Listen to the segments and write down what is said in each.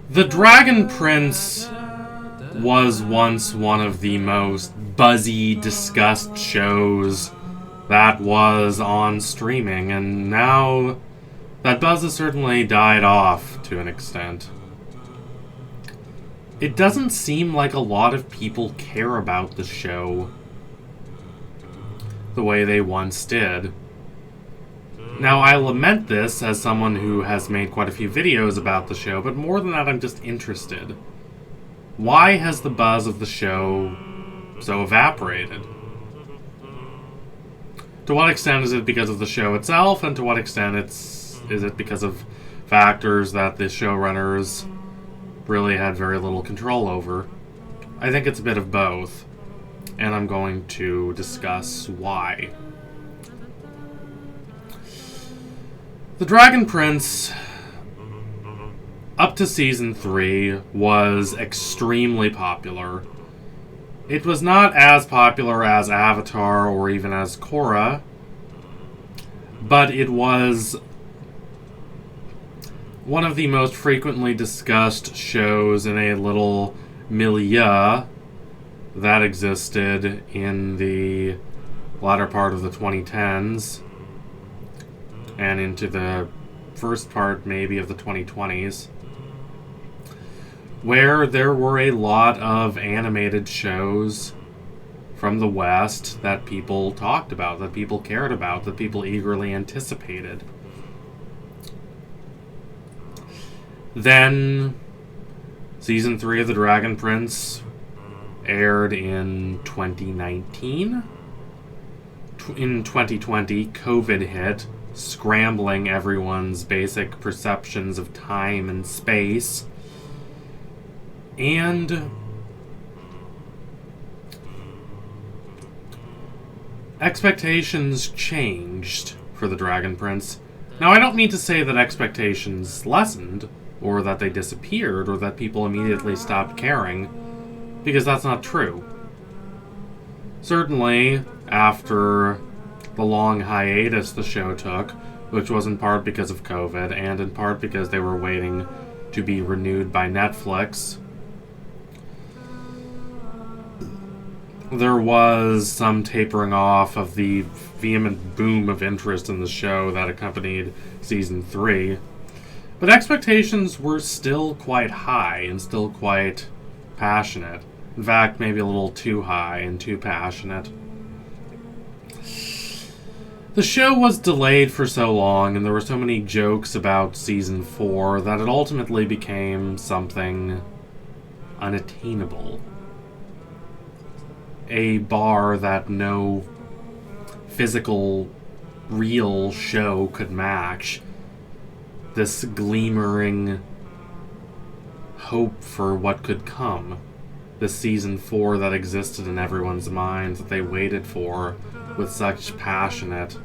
The Dragon Prince was once one of the most buzzy, discussed shows that was on streaming, and now that buzz has certainly died off to an extent. It doesn't seem like a lot of people care about the show the way they once did. Now, I lament this as someone who has made quite a few videos about the show, but more than that, I'm just interested. Why has the buzz of the show so evaporated? To what extent is it because of the show itself, and to what extent is it because of factors that the showrunners really had very little control over? I think it's a bit of both, and I'm going to discuss why. The Dragon Prince, up to Season 3, was extremely popular. It was not as popular as Avatar or even as Korra, but it was one of the most frequently discussed shows in a little milieu that existed in the latter part of the 2010s and into the first part, maybe, of the 2020s, where there were a lot of animated shows from the West that people talked about, that people cared about, that people eagerly anticipated. Then, Season 3 of The Dragon Prince aired in 2019. In 2020, COVID hit, scrambling everyone's basic perceptions of time and space. And expectations changed for The Dragon Prince. Now, I don't mean to say that expectations lessened, or that they disappeared, or that people immediately stopped caring, because that's not true. Certainly, after the long hiatus the show took, which was in part because of COVID, and in part because they were waiting to be renewed by Netflix, there was some tapering off of the vehement boom of interest in the show that accompanied Season 3. But expectations were still quite high and still quite passionate. In fact, maybe a little too high and too passionate. The show was delayed for so long, and there were so many jokes about Season 4 that it ultimately became something unattainable. A bar that no physical, real show could match. This glimmering hope for what could come. This Season 4 that existed in everyone's minds, that they waited for with such passionate,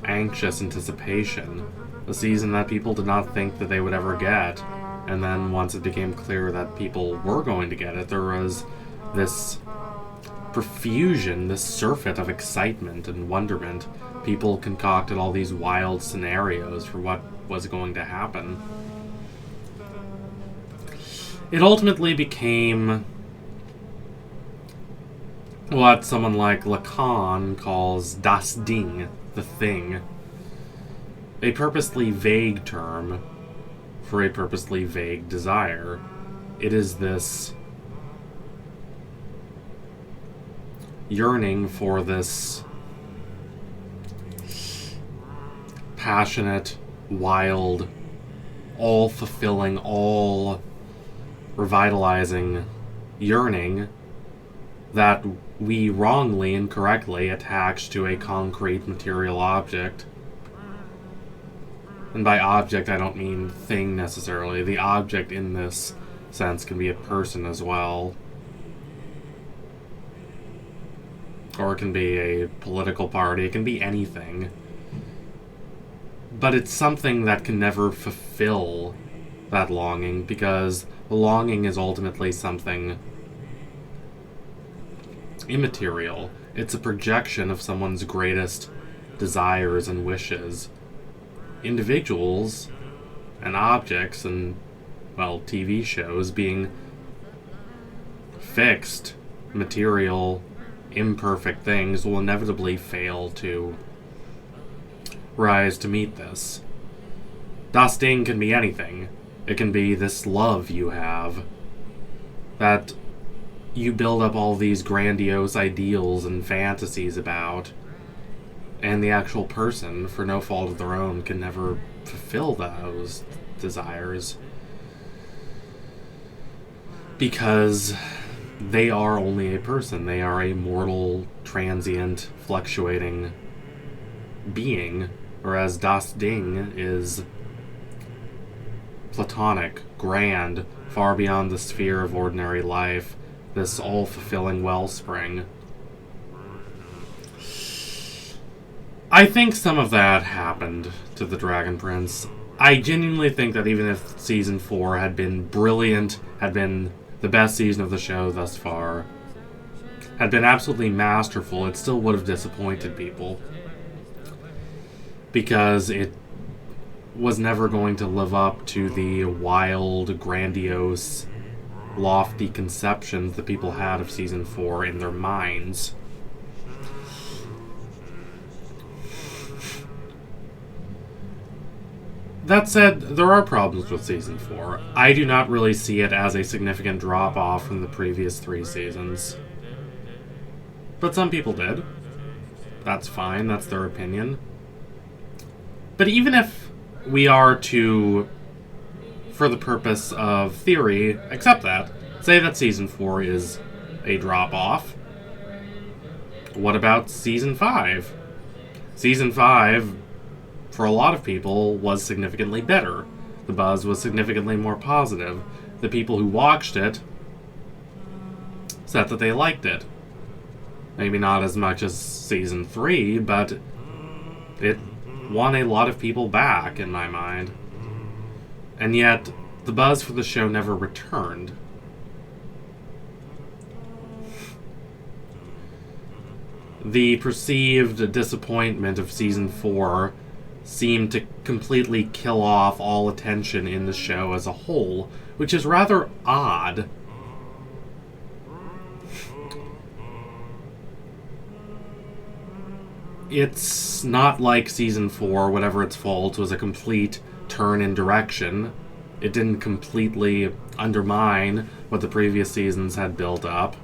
anxious anticipation. A season that people did not think that they would ever get. And then once it became clear that people were going to get it, there was this profusion, this surfeit of excitement and wonderment. People concocted all these wild scenarios for what was going to happen. It ultimately became what someone like Lacan calls Dasding, the thing. A purposely vague term for a purposely vague desire. It is this yearning for this passionate, wild, all-fulfilling, all-revitalizing yearning that we wrongly and correctly attach to a concrete material object. And by object, I don't mean thing necessarily. The object in this sense can be a person as well. Or it can be a political party. It can be anything. But it's something that can never fulfill that longing, because the longing is ultimately something immaterial. It's a projection of someone's greatest desires and wishes. Individuals and objects and well, TV shows being fixed, material, imperfect things will inevitably fail to rise to meet this. Dasding can be anything. It can be this love you have, that you build up all these grandiose ideals and fantasies about, and the actual person, for no fault of their own, can never fulfill those desires. Because they are only a person. They are a mortal, transient, fluctuating being, whereas Dasding is platonic, grand, far beyond the sphere of ordinary life, this all-fulfilling wellspring. I think some of that happened to the Dragon Prince. I genuinely think that even if Season 4 had been brilliant, had been the best season of the show thus far, had been absolutely masterful, it still would have disappointed people. Because it was never going to live up to the wild, grandiose, lofty conceptions that people had of Season 4 in their minds. That said, there are problems with Season 4. I do not really see it as a significant drop-off from the previous 3 seasons. But some people did. That's fine, that's their opinion. But even if we are to, for the purpose of theory, accept that, say that Season 4 is a drop-off, what about Season 5? Season 5, for a lot of people, was significantly better. The buzz was significantly more positive. The people who watched it said that they liked it. Maybe not as much as Season 3, but it won a lot of people back, in my mind. And yet, the buzz for the show never returned. The perceived disappointment of Season 4 seemed to completely kill off all attention in the show as a whole, which is rather odd. It's not like Season 4, whatever its fault, was a complete turn in direction. It didn't completely undermine what the previous seasons had built up,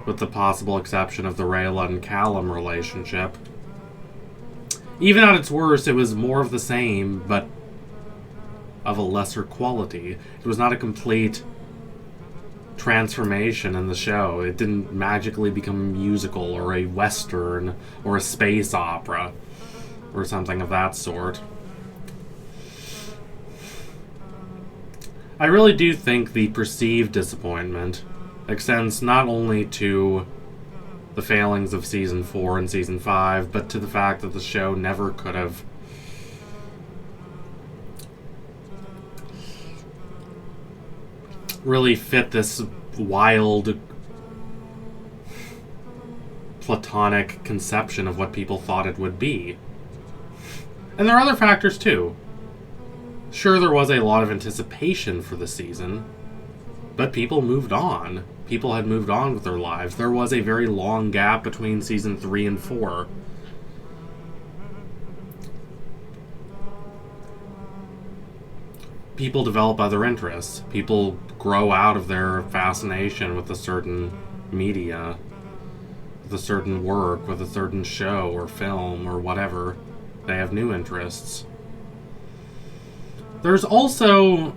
with the possible exception of the Rayla and Callum relationship. Even at its worst, it was more of the same, but of a lesser quality. It was not a complete transformation in the show. It didn't magically become a musical or a western or a space opera or something of that sort. I really do think the perceived disappointment extends not only to the failings of Season 4 and Season 5, but to the fact that the show never could have really fit this wild, platonic conception of what people thought it would be. And there are other factors too. Sure, there was a lot of anticipation for the season, but people moved on. People had moved on with their lives. There was a very long gap between Season 3 and 4. People develop other interests. People grow out of their fascination with a certain media, with a certain work, with a certain show or film or whatever. They have new interests. There's also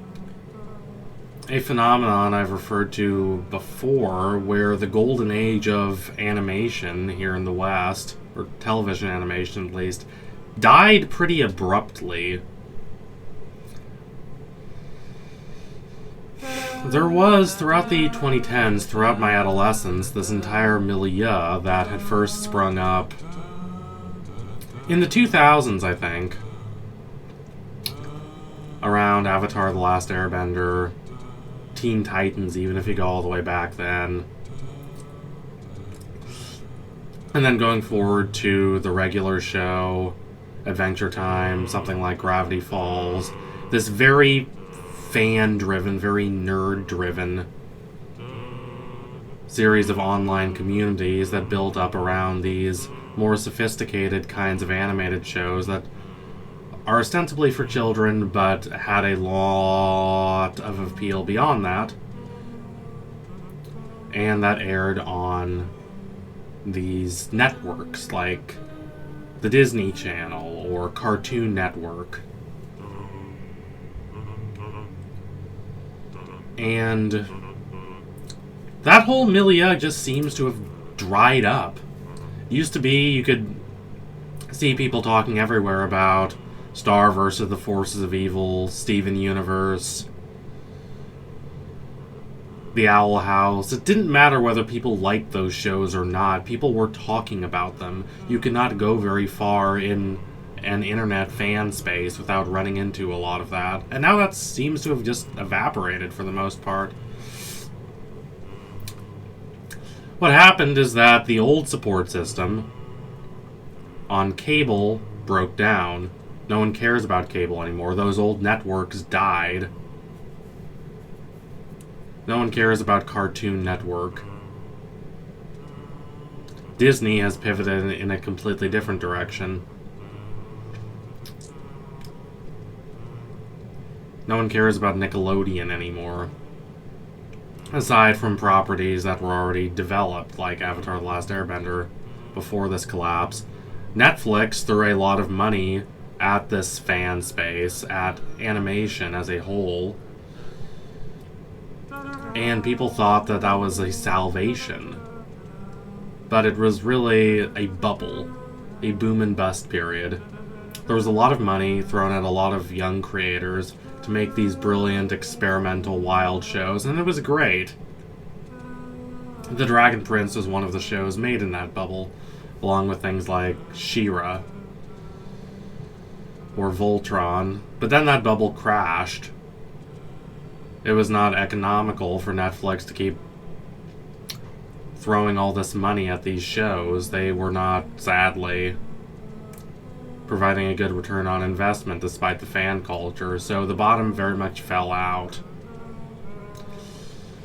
a phenomenon I've referred to before where the golden age of animation here in the West, or television animation at least, died pretty abruptly. There was, throughout the 2010s, throughout my adolescence, this entire milieu that had first sprung up in the 2000s, I think, around Avatar: The Last Airbender, Teen Titans, even if you go all the way back then. And then going forward to the regular show, Adventure Time, something like Gravity Falls. This very fan-driven, very nerd-driven series of online communities that built up around these more sophisticated kinds of animated shows that are ostensibly for children but had a lot of appeal beyond that, and that aired on these networks like the Disney Channel or Cartoon Network. And that whole milieu just seems to have dried up. It used to be you could see people talking everywhere about Star versus the Forces of Evil, Steven Universe, The Owl House. It didn't matter whether people liked those shows or not. People were talking about them. You could not go very far in an internet fan space without running into a lot of that. And now that seems to have just evaporated for the most part. What happened is that the old support system on cable broke down. No one cares about cable anymore. Those old networks died. No one cares about Cartoon Network. Disney has pivoted in a completely different direction. No one cares about Nickelodeon anymore. Aside from properties that were already developed, like Avatar: The Last Airbender, before this collapse, Netflix threw a lot of money at this fan space, at animation as a whole, and people thought that that was a salvation. But it was really a bubble, a boom and bust period. There was a lot of money thrown at a lot of young creators to make these brilliant, experimental, wild shows, and it was great. The Dragon Prince was one of the shows made in that bubble, along with things like She-Ra or Voltron. But then that bubble crashed. It was not economical for Netflix to keep throwing all this money at these shows. They were not, sadly, providing a good return on investment despite the fan culture, so the bottom very much fell out.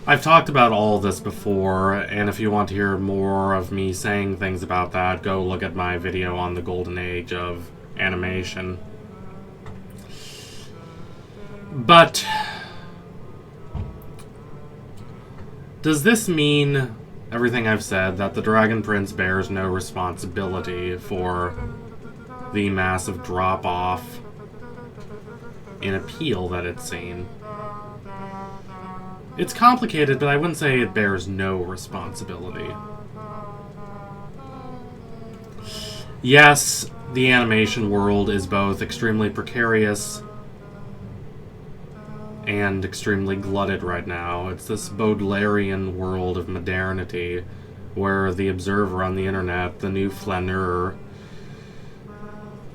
I've talked about all this before, and if you want to hear more of me saying things about that, go look at my video on the golden age of animation. But does this mean, everything I've said, that the Dragon Prince bears no responsibility for the massive drop-off in appeal that it's seen? It's complicated, but I wouldn't say it bears no responsibility. Yes, the animation world is both extremely precarious and extremely glutted right now. It's this Baudelarian world of modernity where the observer on the internet, the new flaneur,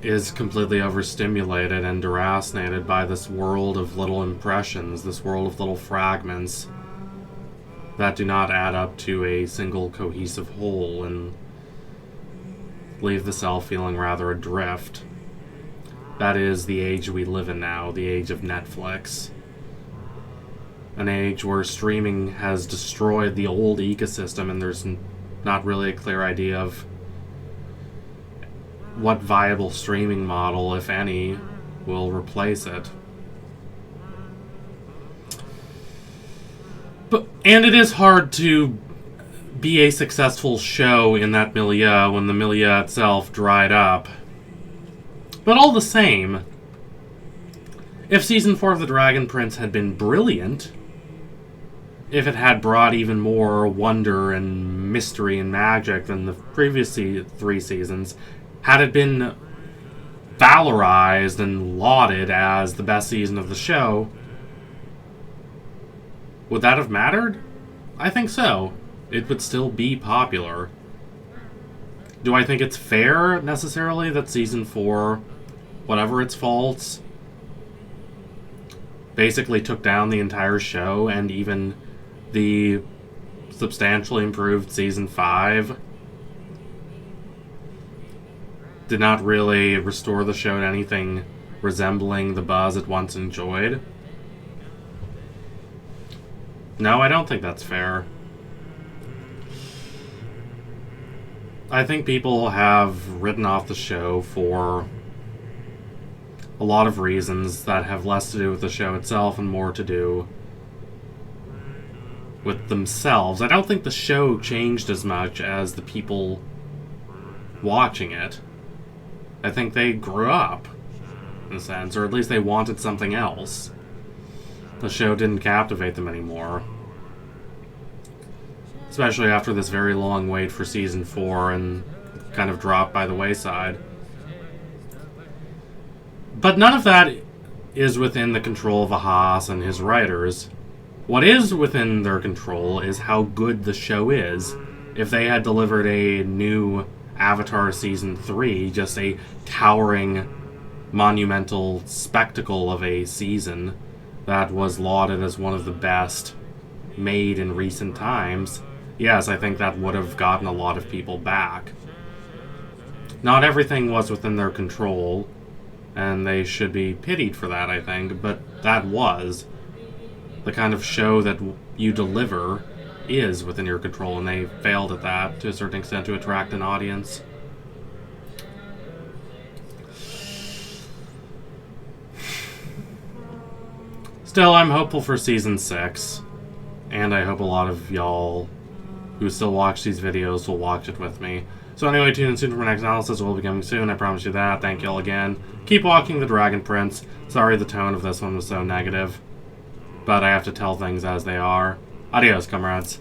is completely overstimulated and deracinated by this world of little impressions, this world of little fragments that do not add up to a single cohesive whole and leave the self feeling rather adrift. That is the age we live in now, the age of Netflix. An age where streaming has destroyed the old ecosystem and there's not really a clear idea of what viable streaming model, if any, will replace it. And it is hard to be a successful show in that milieu when the milieu itself dried up. But all the same, if Season 4 of The Dragon Prince had been brilliant, if it had brought even more wonder and mystery and magic than the previous 3 seasons, had it been valorized and lauded as the best season of the show, would that have mattered? I think so. It would still be popular. Do I think it's fair, necessarily, that Season 4, whatever its faults, basically took down the entire show, and even the substantially improved Season 5 did not really restore the show to anything resembling the buzz it once enjoyed? No, I don't think that's fair. I think people have written off the show for a lot of reasons that have less to do with the show itself and more to do with themselves. I don't think the show changed as much as the people watching it. I think they grew up, in a sense, or at least they wanted something else. The show didn't captivate them anymore. Especially after this very long wait for season 4 and kind of dropped by the wayside. But none of that is within the control of Ahas and his writers. What is within their control is how good the show is. If they had delivered a new Avatar Season 3, just a towering, monumental spectacle of a season that was lauded as one of the best made in recent times, yes, I think that would have gotten a lot of people back. Not everything was within their control, and they should be pitied for that, I think, but that was. The kind of show that you deliver is within your control, and they failed at that to a certain extent to attract an audience. Still, I'm hopeful for Season 6, and I hope a lot of y'all who still watch these videos will watch it with me. So anyway, tune in soon for my next analysis. It will be coming soon, I promise you that. Thank y'all again. Keep watching The Dragon Prince. Sorry the tone of this one was so negative, but I have to tell things as they are. Adios, comrades.